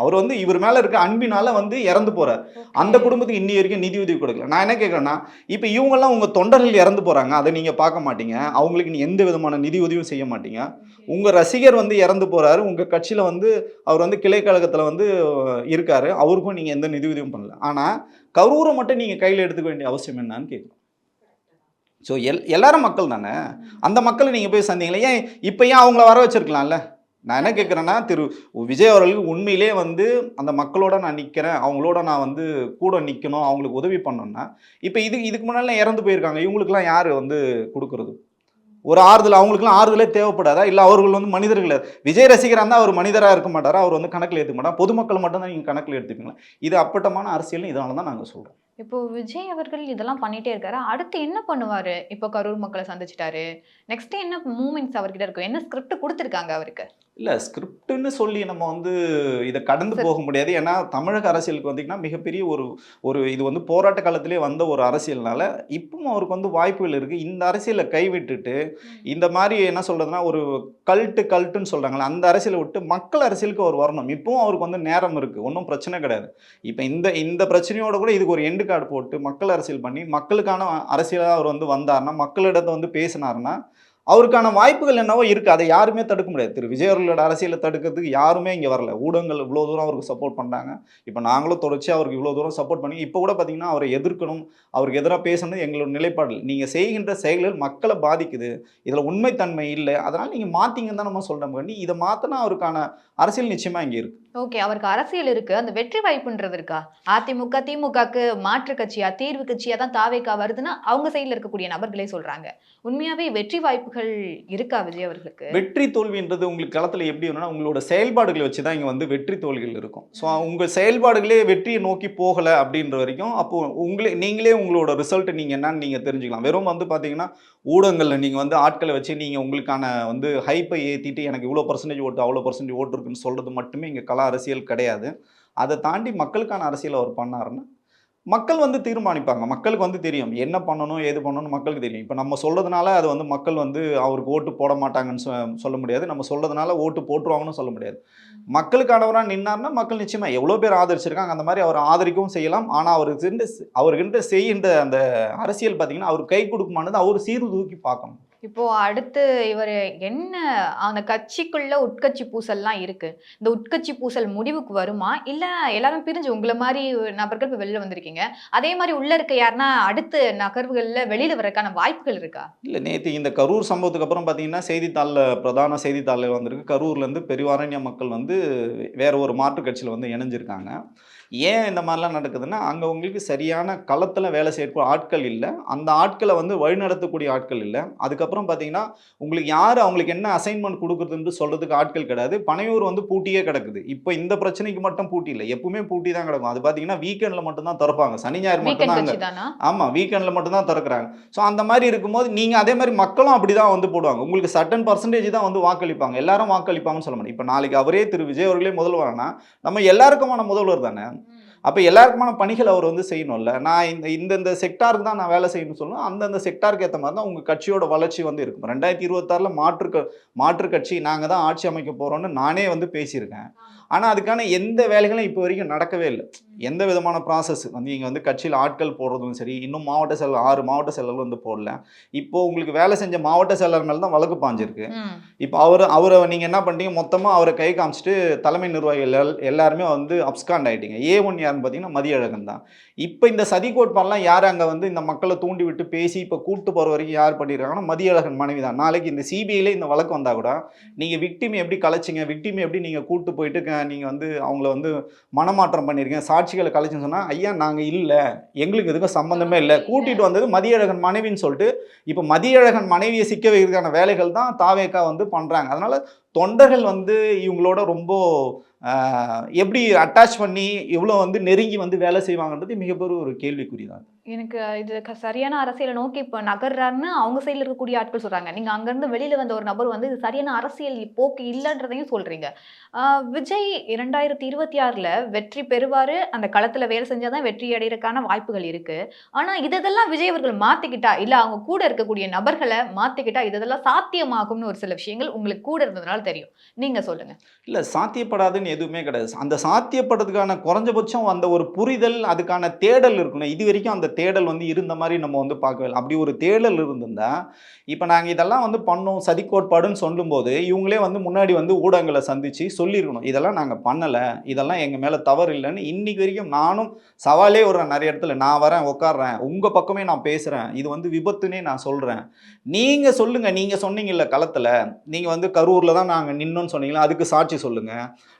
S2: அவர் வந்து இவர் மேல இருக்க அன்பினால வந்து இறந்து போறார். அந்த குடும்பத்துக்கு இன்னி வரைக்கும் நிதி உதவி கொடுக்கல. நான் என்ன கேட்கறேன்னா, இப்ப இவங்கெல்லாம் உங்க தொண்டர்கள் இறந்து போறாங்க, அதை நீங்க பார்க்க மாட்டீங்க. அவங்களுக்கு நீ எந்த விதமான நிதி உதவியும் செய்ய மாட்டீங்க. உங்க ரசிகர் வந்து இறந்து போறாரு, உங்க கட்சியில வந்து அவர் வந்து கிளை கழகத்துல வந்து இருக்காரு, அவருக்கும் நீங்க எந்த நிதி உதவியும் பண்ணல. ஆனா கரூரை மட்டும் நீங்க கையில எடுத்துக்க வேண்டிய அவசியம் என்னன்னு கேட்குறோம். ஸோ எல்லாரும் மக்கள் தானே, அந்த மக்களை நீங்க போய் சந்திங்களா? ஏன் இப்ப ஏன் அவங்கள வர வச்சிருக்கலாம்ல? நான் என்ன கேட்குறேன்னா, திரு விஜய் அவர்களுக்கு உண்மையிலே வந்து அந்த மக்களோட நான் நிற்கிறேன், அவங்களோட நான் வந்து கூட நிற்கணும், அவங்களுக்கு உதவி பண்ணணும்னா, இப்போ இதுக்கு முன்னாடிலாம் இறந்து போயிருக்காங்க, இவங்களுக்குலாம் யார் வந்து கொடுக்குறது? ஒரு ஆறுதல், அவங்களுக்குலாம் ஆறுதலே தேவைப்படாதா? இல்லை அவர்கள் வந்து மனிதர்கள், விஜய் ரசிகராக இருந்தால் அவர் மனிதராக இருக்க மாட்டாரா? அவர் வந்து கணக்கில் எடுத்துக்க மாட்டார், பொதுமக்கள் மட்டும் தான் நீங்கள் கணக்கில் எடுத்துப்பீங்களா? இது அப்பட்டமான அரசியல்னு இதனால தான் நாங்கள் சொல்கிறோம்.
S1: இப்போ விஜய் அவர்கள் இதெல்லாம் பண்ணிட்டே இருக்காரு. அடுத்து என்ன பண்ணுவாரு? இப்போ கரூர் மக்களை சந்திச்சிட்டாரு. நெக்ஸ்ட் என்ன மூவ்மெண்ட்ஸ் அவர்கிட்ட இருக்கும்? என்ன ஸ்கிரிப்ட் கொடுத்துருக்காங்க அவருக்கு?
S2: இல்லை, ஸ்கிரிப்டுன்னு சொல்லி நம்ம வந்து இதை கடந்து போக முடியாது. ஏன்னா தமிழக அரசியலுக்கு வந்தீங்கன்னா மிகப்பெரிய ஒரு இது வந்து போராட்ட காலத்திலே வந்த ஒரு அரசியல்னால இப்பவும் அவருக்கு வந்து வாய்ப்புகள் இருக்குது. இந்த அரசியலை கைவிட்டுட்டு இந்த மாதிரி என்ன சொல்கிறதுனா ஒரு கல்ட்டுன்னு சொல்கிறாங்களே, அந்த அரசியலை விட்டு மக்கள் அரசியலுக்கு அவர் வரணும். இப்பவும் அவருக்கு வந்து நேரம் இருக்குது, ஒன்றும் பிரச்சனை கிடையாது. இப்போ இந்த பிரச்சனையோட கூட இதுக்கு ஒரு எண்டு கார்டு போட்டு மக்கள் அரசியல் பண்ணி மக்களுக்கான அரசியலாக அவர் வந்து வந்தார்னா, மக்களிடத்தை வந்து பேசினார்னா அவருக்கான வாய்ப்புகள் என்னவோ இருக்குது. அதை யாருமே தடுக்க முடியாது. திரு விஜய் அவர்களோட அரசியலை தடுக்கிறதுக்கு யாருமே இங்கே வரல. ஊடகங்கள் இவ்வளோ தூரம் அவருக்கு சப்போர்ட் பண்ணுறாங்க. இப்போ நாங்களும் தொடர்ச்சி அவருக்கு இவ்வளோ தூரம் சப்போர்ட் பண்ணி இப்போ கூட பார்த்தீங்கன்னா அவரை எதிர்க்கணும், அவருக்கு எதிராக பேசணும் எங்களோட நிலைப்பாடு. நீங்கள் செய்கின்ற செயல்கள் மக்களை பாதிக்குது, இதில் உண்மைத்தன்மை இல்லை, அதனால் நீங்கள் மாற்றிங்கன்னு தான் நம்ம சொல்கிறோம். பண்ணி இதை மாற்றினா அவருக்கான அரசியல் நிச்சயமாக இங்கே இருக்குது.
S1: ஓகே, அவருக்கு அரசியல் இருக்கு, அந்த வெற்றி வாய்ப்புன்றது இருக்கா? அதிமுக திமுகக்கு மாற்று கட்சியா தீர்வு கட்சியா தான் தாவேகா வருதுன்னா அவங்க சைடில் இருக்கக்கூடிய நபர்களே சொல்றாங்க. உண்மையாவே வெற்றி வாய்ப்புகள் இருக்கா விஜய் அவர்களுக்கு?
S2: வெற்றி தோல்வின்றது உங்களுக்கு களத்தில் எப்படி வரும்னா உங்களோட செயல்பாடுகளை வச்சு தான் இங்கே வந்து வெற்றி தோல்விகள் இருக்கும். ஸோ உங்கள் செயல்பாடுகளே வெற்றியை நோக்கி போகலை அப்படின்ற வரைக்கும் அப்போது நீங்களே உங்களோட ரிசல்ட்டை நீங்கள் என்னன்னு நீங்கள் தெரிஞ்சுக்கலாம். வெறும் வந்து பார்த்தீங்கன்னா ஊடகங்களில் நீங்கள் வந்து ஆட்களை வச்சு நீங்கள் உங்களுக்கான வந்து ஹைப்பை ஏற்றிட்டு எனக்கு இவ்வளோ பர்சன்டேஜ் ஓட்டு அவ்வளோ பர்சன்டேஜ் ஓட்டு இருக்குன்னு சொல்கிறது மட்டுமே இங்கே கலா அரசியல் கிடையாது. அதை தாண்டி மக்களுக்கான அரசியல் அவர் பண்ணாருன்னா மக்கள் வந்து தீர்மானிப்பாங்க. மக்களுக்கு வந்து தெரியும் என்ன பண்ணணும் ஏது பண்ணணும்னு மக்களுக்கு தெரியும். இப்போ நம்ம சொல்கிறதுனால அது வந்து மக்கள் வந்து அவருக்கு ஓட்டு போட மாட்டாங்கன்னு சொல்ல முடியாது. நம்ம சொல்கிறதுனால ஓட்டு போட்டுருவாங்கன்னு சொல்ல முடியாது. மக்களுக்கானவராக நின்னார்னா மக்கள் நிச்சயமாக எவ்வளோ பேர் ஆதரிச்சிருக்காங்க, அந்த மாதிரி அவர் ஆதரிக்கவும் செய்யலாம். ஆனால் அவர்கிட்ட செய்கின்ற அந்த அரசியல் பார்த்தீங்கன்னா அவர் கை கொடுக்குமானது அவர் சீர்தூக்கி பார்க்கணும்.
S1: இப்போ அடுத்து இவர் என்ன அந்த கட்சிக்குள்ள உட்கட்சி பூசல்லாம் இருக்கு, இந்த உட்கட்சி பூசல் முடிவுக்கு வருமா? இல்ல எல்லாரும் பிரிஞ்சு உங்களை மாதிரி நபர்கள் இப்போ வெளியில வந்திருக்கீங்க, அதே மாதிரி உள்ள இருக்க யாருன்னா அடுத்த நகர்வுகள்ல வெளியில வரக்கான வாய்ப்புகள் இருக்கா?
S2: இல்லை, நேற்று இந்த கரூர் சம்பவத்துக்கு அப்புறம் பார்த்தீங்கன்னா செய்தித்தாளில் பிரதான செய்தித்தாளில் வந்திருக்கு, கரூர்லேருந்து பெருவாரண்ய மக்கள் வந்து வேற ஒரு மாற்று கட்சியில் வந்து இணைஞ்சிருக்காங்க. ஏன் இந்த மாதிரிலாம் நடக்குதுன்னா அங்கே உங்களுக்கு சரியான களத்தில் வேலை செய்யக்கூடிய ஆட்கள் இல்லை, அந்த ஆட்களை வந்து வழிநடத்தக்கூடிய ஆட்கள் இல்லை. அதுக்கப்புறம் பார்த்தீங்கன்னா உங்களுக்கு யார் அவங்களுக்கு என்ன அசைன்மெண்ட் கொடுக்குறதுன்னு சொல்கிறதுக்கு ஆட்கள் கிடையாது. பனையூர் வந்து பூட்டியே கிடக்குது. இப்போ இந்த பிரச்சனைக்கு மட்டும் பூட்டி இல்லை, எப்பவுமே பூட்டி தான் கிடக்கும். அது பார்த்தீங்கன்னா வீக்கெண்டில் மட்டும்தான் திறப்பாங்க, சனி ஞாயிறு மட்டும்தான். ஆமாம், வீக்கெண்டில் மட்டும்தான் திறக்கிறாங்க. ஸோ அந்த மாதிரி இருக்கும்போது நீங்கள் அதே மாதிரி மக்களும் அப்படி தான் வந்து போடுவாங்க. உங்களுக்கு சர்டன் பர்சன்டேஜ் தான் வந்து வாக்களிப்பாங்க, எல்லாரும் வாக்களிப்பாங்கன்னு சொல்ல முடியும். இப்போ நாளைக்கு அவரே திரு விஜய் அவர்களே முதல்வர்னா நம்ம எல்லாருக்குமான முதல்வர் தானே. அப்போ எல்லாருக்குமான பணிகள் அவர் வந்து செய்யணும்ல. நான் இந்த செக்டாருக்கு தான் நான் வேலை செய்யணும்னு சொல்லணும். அந்தந்த செக்டாருக்கு ஏற்ற மாதிரி தான் உங்கள் கட்சியோட வளர்ச்சி வந்து இருக்கும். 2026 மாற்று கட்சி நாங்கள் தான் ஆட்சி அமைக்க போகிறோன்னு நானே வந்து பேசியிருக்கேன். ஆனால் அதுக்கான எந்த வேலைகளும் இப்போ வரைக்கும் நடக்கவே இல்லை. எந்த விதமான ப்ராசஸ் வந்து இங்கே வந்து கட்சியில் ஆட்கள் போடுறதும் சரி, இன்னும் மாவட்ட செயலர் 6 மாவட்ட செயலர்கள் வந்து போடல. இப்போது உங்களுக்கு வேலை செஞ்ச மாவட்ட செயலர் மேலே தான் வழக்கு பாஞ்சிருக்கு. இப்போ அவரை நீங்கள் என்ன பண்ணிட்டீங்க, மொத்தமாக அவரை கை காமிச்சிட்டு தலைமை நிர்வாகிகள் எல்லாருமே வந்து அப்ஸ்காண்ட் ஆகிட்டீங்க. A1 யாருன்னு பார்த்தீங்கன்னா மதியழகன் தான். இப்போ இந்த சதி கோட்பாடெல்லாம் யார் அங்கே வந்து இந்த மக்களை தூண்டி விட்டு பேசி இப்போ கூட்டு போகிற வரைக்கும் யார் பண்ணியிருக்காங்கன்னா மதியழகன் மனைவி தான். நாளைக்கு இந்த சிபிஐல இந்த வழக்கு வந்தால் கூட நீங்கள் விக்டிம் எப்படி கலைச்சிங்க, விக்டிம் எப்படி நீங்கள் கூட்டு போயிட்டு நீங்கள் வந்து அவங்கள வந்து மனமாற்றம் பண்ணியிருக்கீங்க, சாட்சிகளை கலைச்சுன்னு சொன்னால் ஐயா நாங்கள் இல்லை, எங்களுக்கு எதுக்கும் சம்மந்தமே இல்லை, கூட்டிகிட்டு வந்தது மதியழகன் மனைவின்னு சொல்லிட்டு இப்போ மதியழகன் மனைவியை சிக்க வைக்கிறதுக்கான வேலைகள் தான் தாவேகா வந்து பண்ணுறாங்க. அதனால் தொண்டர்கள் வந்து இவங்களோட ரொம்ப எப்படி அட்டாச் பண்ணி எவ்வளோ வந்து நெருங்கி வந்து வேலை செய்வாங்கன்றது மிகப்பெரிய ஒரு கேள்விக்குறி தான்.
S1: எனக்கு இது சரியான அரசியலை நோக்கி இப்ப நகர்றாருன்னு அவங்க சைடுல இருக்கக்கூடிய ஆட்கள் சொல்றாங்க. நீங்க அங்கிருந்து வெளியில வந்த ஒரு நபர் வந்து இது சரியான அரசியல் போக்கு இல்லன்றதையும் சொல்றீங்க. விஜய் 2026ல வெற்றி பெறுவாரு. அந்த களத்துல வேலை செஞ்சா தான் வெற்றி அடையறதுக்கான வாய்ப்புகள் இருக்கு. ஆனா இதெல்லாம் விஜய் அவர்கள் மாத்திக்கிட்டா, இல்ல அவங்க கூட இருக்கக்கூடிய நபர்கள மாத்திக்கிட்டா இதெல்லாம் சாத்தியமாகும்னு ஒரு சில விஷயங்கள் உங்களுக்கு கூட இருந்ததுனால தெரியும். நீங்க சொல்லுங்க.
S2: இல்ல சாத்தியப்படாதுன்னு எதுவுமே கிடையாது. அந்த சாத்தியப்படுறதுக்கான குறைஞ்சபட்சம் அந்த ஒரு புரிதல், அதுக்கான தேடல் இருக்கணும். இதுவரைக்கும் அந்த தேடல் வந்து இருந்த மாரி நம்ம வந்து பார்க்கவே இல்ல. அப்படி ஒரு தேடல் இருந்திருந்தா, இப்ப நாங்க இதெல்லாம் வந்து பண்ணோம், சதி கோட்பாடுன்னு சொல்லும்போது, இவங்களே வந்து முன்னாடி வந்து ஊடகங்கள சந்திச்சு சொல்லியிருக்கணும். இதெல்லாம் நாங்க பண்ணல. இதெல்லாம் எங்க மேல தவறு இல்லன்னு இன்னைக்கு வரைக்கும் நானும் சவாலே விடுறேன் நெறைய இடத்துல. நான் வரேன், உட்கார்றேன். உங்க பக்கமே நான் பேசுறேன். இது வந்து விபத்துன்னே நான் சொல்றேன். நீங்க சொல்லுங்க. நீங்க சொன்னீங்கல்ல களத்துல, நீங்க வந்து கரூர்ல தான் நாங்க நின்னோம்னு சொன்னீங்கல்ல, அதுக்கு சாட்சி சொல்லுங்க.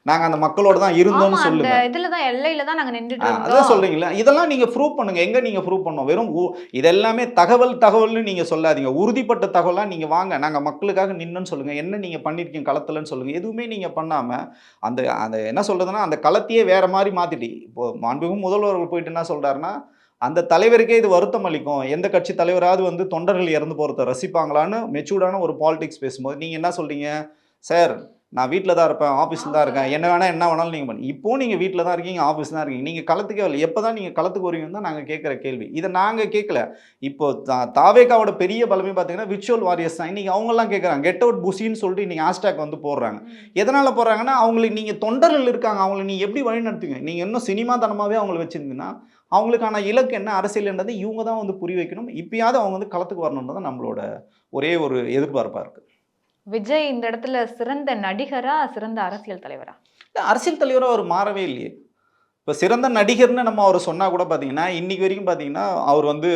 S2: நாங்க அந்த மக்களோட தான்
S1: ஆமா,
S2: இருந்தோம்னு
S1: அந்த
S2: சொல்லுங்க.
S1: இதுல தான் எல்லையில தான் நாங்க நின்னுட்டு
S2: அதான்
S1: இருந்தோம்.
S2: சொல்றீங்கல்ல. இதெல்லாம் நீங்க ப்ரூவ் பண்ணுங்க. எங்க நீங்க ப்ரூவ் பண்ணணும்? வெறும் இதெல்லாமே தகவல்னு நீங்க சொல்லாதீங்க. உறுதிப்பட்ட தகவலா நீங்க வாங்க. நாங்க மக்களுக்காக நின்னோம்னு சொல்லுங்க. என்ன நீங்க பண்ணியிருக்கீங்க களத்துலன்னு சொல்லுங்க. எதுவுமே நீங்க பண்ணாம, அந்த அந்த என்ன சொல்றதுன்னா, அந்த களத்தையே வேற மாரி மாத்திட்டு, இப்போ மாண்புமிகு முதல்வர் அவர்கள் போயிட்டு என்ன சொல்றாருன்னா, அந்த தலைவருக்கே இது வருத்தம் அளிக்கும். எந்த கட்சி தலைவராவது வந்து தொண்டர்கள் இறந்து போறத ரசிப்பாங்களான்னு மெச்சூர்டான ஒரு பாலிடிக்ஸ் பேசும்போது, நீங்க என்ன சொல்றீங்க? சார் நான் வீட்ல தான் இருப்பேன், ஆஃபீஸ்ல தான் இருக்கேன். என்ன வேணாலும் நீங்க பண்ணுங்க. இப்போ நீங்க வீட்ல தான் இருக்கீங்க, ஆஃபீஸ்ல தான் இருக்கீங்க. நீங்க களத்துக்கே வரல. எப்பதான் நீங்க களத்துக்கு வருவீங்கன்னு தான் நாங்க கேட்கிற கேள்வி. இத நாங்க கேட்கல. இப்போ தாவேகாவோட பெரிய பலமே பார்த்தீங்கன்னா, விர்ச்சுவல் வாரியர்ஸ் தான். இன்னைக்கு அவங்கலாம் கேட்கறாங்க. கெட் அவுட் புசின்னு சொல்லிட்டு இன்னைக்கு ஹேஷ்டேக் வந்து போடுறாங்க. எதனால போடுறாங்கன்னா, அவங்களுக்கு நீங்க தொண்டர்கள் இருக்காங்க. அவங்கள நீங்க எப்படி வழிநடத்துவீங்க? நீங்க இன்னும் சினிமா தனமாவே அவங்கள வச்சிருந்தீங்கன்னா, அவங்களுக்கான இலக்கு என்ன, அரசியல்ன்றது இவங்க தான் வந்து புரிய வைக்கணும். இப்பயாவது அவங்க வந்து களத்துக்கு வரணும்ன்றது நம்மளோட ஒரே ஒரு எதிர்பார்ப்பா இருக்கு.
S1: விஜய் இந்த இடத்துல சிறந்த நடிகரா, சிறந்த அரசியல் தலைவரா?
S2: அரசியல் தலைவரா அவர் மாறவே இல்லையே. இப்போ சிறந்த நடிகர்னு நம்ம அவர் சொன்னா கூட பார்த்தீங்கன்னா, இன்னைக்கு வரைக்கும் பார்த்தீங்கன்னா, அவர் வந்து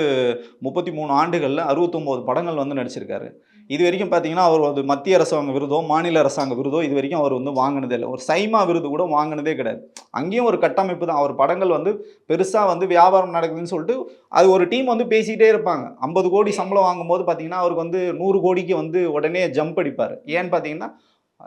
S2: 33 ஆண்டுகள்ல 69 படங்கள் வந்து நடிச்சிருக்காரு. இது வரைக்கும் பார்த்தீங்கன்னா, அவர் வந்து மத்திய அரசாங்க விருதோ, மாநில அரசாங்க விருதோ இது வரைக்கும் அவர் வந்து வாங்கினதே இல்ல. ஒரு சைமா விருது கூட வாங்கினதே கிடையாது. அங்கேயும் ஒரு கட்டமைப்பு தான். அவர் படங்கள் வந்து பெருசா வந்து வியாபாரம் நடக்குதுன்னு சொல்லிட்டு, அது ஒரு டீம் வந்து பேசிக்கிட்டே இருப்பாங்க. 50 கோடி சம்பளம் வாங்கும்போது பார்த்தீங்கன்னா, அவருக்கு வந்து 100 கோடிக்கு வந்து உடனே ஜம்ப் அடிப்பாரு. ஏன்னு பார்த்தீங்கன்னா,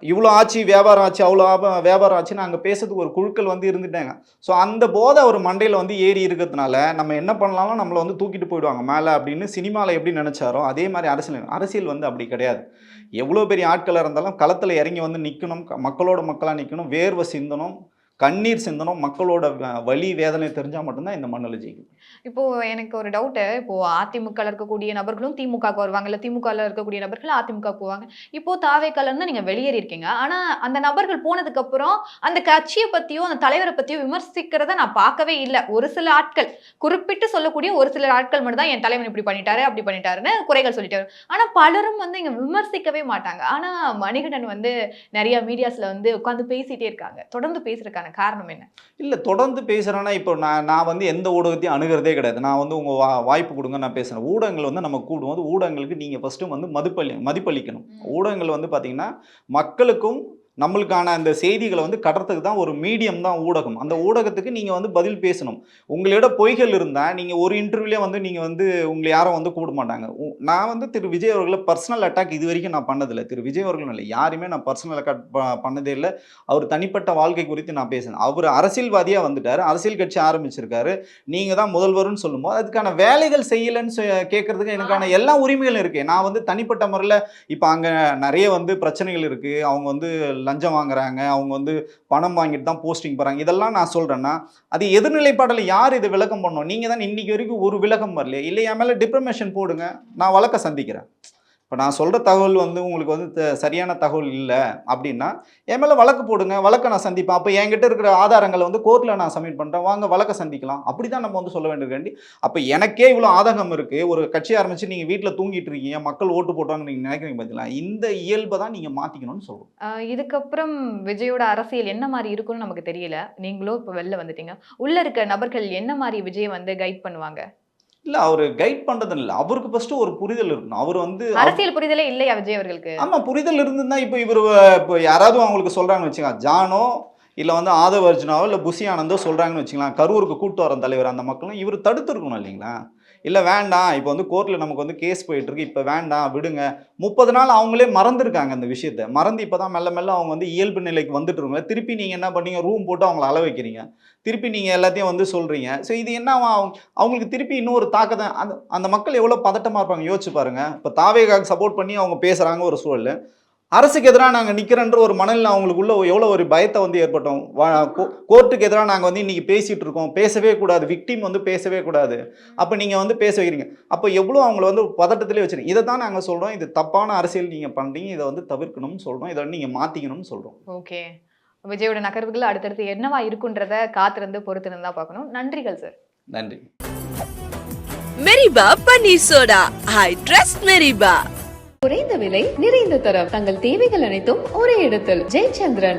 S2: இவ்வளோ ஆச்சு, வியாபாரம் ஆச்சு, அவ்வளோ வியாபாரம் ஆச்சுன்னு அங்கே பேசுறதுக்கு ஒரு குழுக்கள் வந்து இருந்துட்டாங்க. ஸோ அந்த போதை அவர் மண்டையில் வந்து ஏறி இருக்கிறதுனால, நம்ம என்ன பண்ணலாலும் நம்மளை வந்து தூக்கிட்டு போயிடுவாங்க மேலே அப்படின்னு சினிமாவில் எப்படி நினச்சாரோ, அதே மாதிரி அரசியல் வந்து அப்படி கிடையாது. எவ்வளோ பெரிய ஆட்களாக இருந்தாலும் களத்தில் இறங்கி வந்து நிற்கணும், மக்களோட மக்களாக நிற்கணும், வேர்வை சிந்தணும், கண்ணீர் சிந்தணும், மக்களோட வலி வேதனை தெரிஞ்சால் மட்டும்தான் இந்த மண்ணில் ஜெயிக்கும்.
S1: இப்போ எனக்கு ஒரு டவுட்டு. இப்போ அதிமுகல இருக்கக்கூடிய நபர்களும் திமுகவுக்கு வருவாங்க. இல்ல திமுகல இருக்கக்கூடிய நபர்கள் அதிமுகவுக்கு போவாங்க. இப்போ தாவேக்கால இருந்து நீங்க வெளியேறி இருக்கீங்க. ஆனா அந்த நபர்கள் போனதுக்கு அப்புறம் அந்த கட்சிய பத்தியோ, அந்த தலைவர பத்தியோ விமர்சிக்கிறத நான் பார்க்கவே இல்ல. ஒரு சில ஆட்கள், குறிப்பிட்டு சொல்லக்கூடிய ஒரு சில ஆட்கள் மட்டும் தான் என் தலைவன் இப்படி பண்ணிட்டாரு, அப்படி பண்ணிட்டாருன்னு குறைகள் சொல்லிட்டாரு. ஆனா பலரும் வந்து இங்க விமர்சிக்கவே மாட்டாங்க. ஆனா மணிகண்டன் வந்து நிறைய மீடியாஸ்ல வந்து உட்கார்ந்து பேசிட்டே இருக்காங்க. தொடர்ந்து பேசுறதுக்கான காரணம் என்ன?
S2: இல்ல தொடர்ந்து பேசுறேன்னா, இப்போ நான் வந்து எந்த ஊடகத்தையும் அணுகுறதே கிடையாது. நான் வந்து உங்க வாய்ப்பு குடுங்க நான் பேசுறேன். ஊடகங்கள் வந்து நம்ம கூடும்போது, ஊடகங்களுக்கு நீங்க ஃபர்ஸ்ட்டு வந்து மதிப்பளிக்கணும். ஊடகங்கள் வந்து பார்த்தீங்கன்னா, மக்களுக்கும் நம்மளுக்கான அந்த செய்திகளை வந்து கடறதுக்கு தான் ஒரு மீடியம் தான் ஊடகம். அந்த ஊடகத்துக்கு நீங்க வந்து பதில் பேசணும். உங்களிடம் பொய்கள் இருந்தா, நீங்க ஒரு இன்டர்வியூலயே வந்து நீங்க வந்து உங்கள யாரும் வந்து கூப்பிட மாட்டாங்க. நான் வந்து திரு விஜய் அவர்கள பர்சனல் அட்டாக் இதுவரைக்கும் நான் பண்ணதில்ல. திரு விஜய் அவர்களும் இல்ல. யாரையுமே நான் பர்சனல் அட்டாக் பண்ணதே இல்ல. அவர் தனிப்பட்ட வாழ்க்கை குறித்து நான் பேசினேன். அவர் அரசியல்வாதியா வந்துட்டாரு. அரசியல் கட்சி ஆரம்பிச்சிருக்காரு. நீங்க தான் முதல்வர்னு சொல்லும்போது, அதுக்கான வேலைகள் செய்யலன்னு கேட்கறதுக்கு எனக்கான எல்லா உரிமைகளும் இருக்கு. நான் வந்து தனிப்பட்ட முறையில இப்ப அங்க நிறைய வந்து பிரச்சனைகள் இருக்கு. அவங்க வந்து லஞ்சம் வாங்குறாங்க, அவங்க வந்து பணம் வாங்கிட்டு தான் போஸ்டிங் போறாங்க. இதெல்லாம் நான் சொல்றேன்னா, அது எதிர்நிலைப்பாடுல யார் இது விளக்கம் பண்ணணும்? நீங்க தான் இன்னைக்கு வரைக்கும் ஒரு விளக்கம் வரலையே. இல்லை என் மேல டிப்ரமேஷன் போடுங்க, நான் வழக்க சந்திக்கிறேன். இப்போ நான் சொல்கிற தகவல் வந்து உங்களுக்கு வந்து சரியான தகவல் இல்லை அப்படின்னா, என் மேலே வழக்கு போடுங்க, வழக்கை நான் சந்திப்பேன். அப்போ என்கிட்ட இருக்கிற ஆதாரங்களை வந்து கோர்ட்டில் நான் சப்மிட் பண்ணுறேன், வாங்க வழக்கை சந்திக்கலாம். அப்படி தான் நம்ம வந்து சொல்ல வேண்டியது. அப்போ எனக்கே இவ்வளோ ஆதகம் இருக்குது, ஒரு கட்சி ஆரம்பித்து நீங்கள் வீட்டில் தூங்கிட்டு இருக்கீங்க, மக்கள் ஓட்டு போட்டாங்க நீங்கள் நினைக்கிறீங்க பார்த்தீங்களா, இந்த இயல்பை தான் நீங்கள் மாற்றிக்கணும்னு சொல்லுவோம்.
S1: இதுக்கப்புறம் விஜயோட அரசியல் என்ன மாதிரி இருக்குன்னு நமக்கு தெரியல. நீங்களும் இப்போ வெளில வந்துட்டீங்க. உள்ள இருக்க நபர்கள் என்ன மாதிரி விஜய் வந்து கைட் பண்ணுவாங்க?
S2: இல்ல அவரு கைட் பண்றது இல்ல. அவருக்கு ஃபர்ஸ்ட் ஒரு புரிதல் இருக்கணும். அவர் வந்து
S1: அரசியல் புரிதலே இல்லையா விஜய் அவர்களுக்கு?
S2: ஆமா புரிதல் இருந்துதான் இப்போ இவர் இப்போ யாராவது அவங்களுக்கு சொல்றாங்கன்னு வச்சுக்கோங்க, ஜானோ இல்ல வந்து ஆதவ அர்ஜுனாவோ இல்ல புசி ஆனந்தோ சொல்றாங்கன்னு வச்சுக்கலாம், கரூருக்கு கூட்டு வர தலைவர் அந்த மக்களும் இவர் தடுத்து இருக்கணும் இல்லைங்களா? இல்லை வேண்டாம் இப்போ வந்து கோர்ட்டில் நமக்கு வந்து கேஸ் போயிட்டுருக்கு, இப்போ வேண்டாம் விடுங்க. 30 நாள் அவங்களே மறந்துருக்காங்க அந்த விஷயத்த. மறந்து இப்போ தான் மெல்ல மெல்ல அவங்க வந்து இயல்பு நிலைக்கு வந்துட்டுருங்க. திருப்பி நீங்கள் என்ன பண்ணீங்க, ரூம் போட்டு அவங்கள அள வைக்கிறீங்க. திருப்பி நீங்கள் எல்லாத்தையும் வந்து சொல்கிறீங்க. ஸோ இது என்ன அவங்களுக்கு திருப்பி இன்னொரு தாக்கத்தை அந்த அந்த மக்கள் எவ்வளோ பதட்டமாக இருப்பாங்க யோசிச்சு பாருங்க. இப்போ தாவேகாவுக்கு சப்போர்ட் பண்ணி அவங்க பேசுகிறாங்க ஒரு சூழல். அரசுக்கு எதிராக நாங்கள் நிற்கிறன்ற ஒரு மனநிலை அவங்களுக்குள்ள எவ்வளோ ஒரு பயத்தை வந்து ஏற்பட்டோம். கோர்ட்டுக்கு எதிராக நாங்கள் வந்து இன்னைக்கு பேசிகிட்டு இருக்கோம், பேசவே கூடாது, விக்டிம் வந்து பேசவே கூடாது. அப்போ நீங்கள் வந்து பேச வைக்கிறீங்க. அப்போ எவ்வளோ அவங்கள வந்து பதட்டத்திலே வச்சுருங்க. இதை தான் நாங்கள் சொல்கிறோம், இது தப்பான அரசியல் நீங்கள் பண்ணுறீங்க, இதை வந்து தவிர்க்கணும்னு சொல்கிறோம், இதை வந்து நீங்கள் மாற்றிக்கணும்னு சொல்கிறோம்.
S1: ஓகே. விஜயோட நகர்வுகள் அடுத்தடுத்து என்னவா இருக்குன்றத காத்திருந்து பொறுத்திருந்து தான் பார்க்கணும். நன்றிகள் சார்.
S2: நன்றி.
S3: மெரிபா பன்னீர் சோடா. I trust மெரிபா.
S4: குறைந்த விலை நிறைந்த தரம் தங்கள் தேவைகள் அனைத்தும் ஒரே இடத்தில். ஜெயச்சந்திரன்.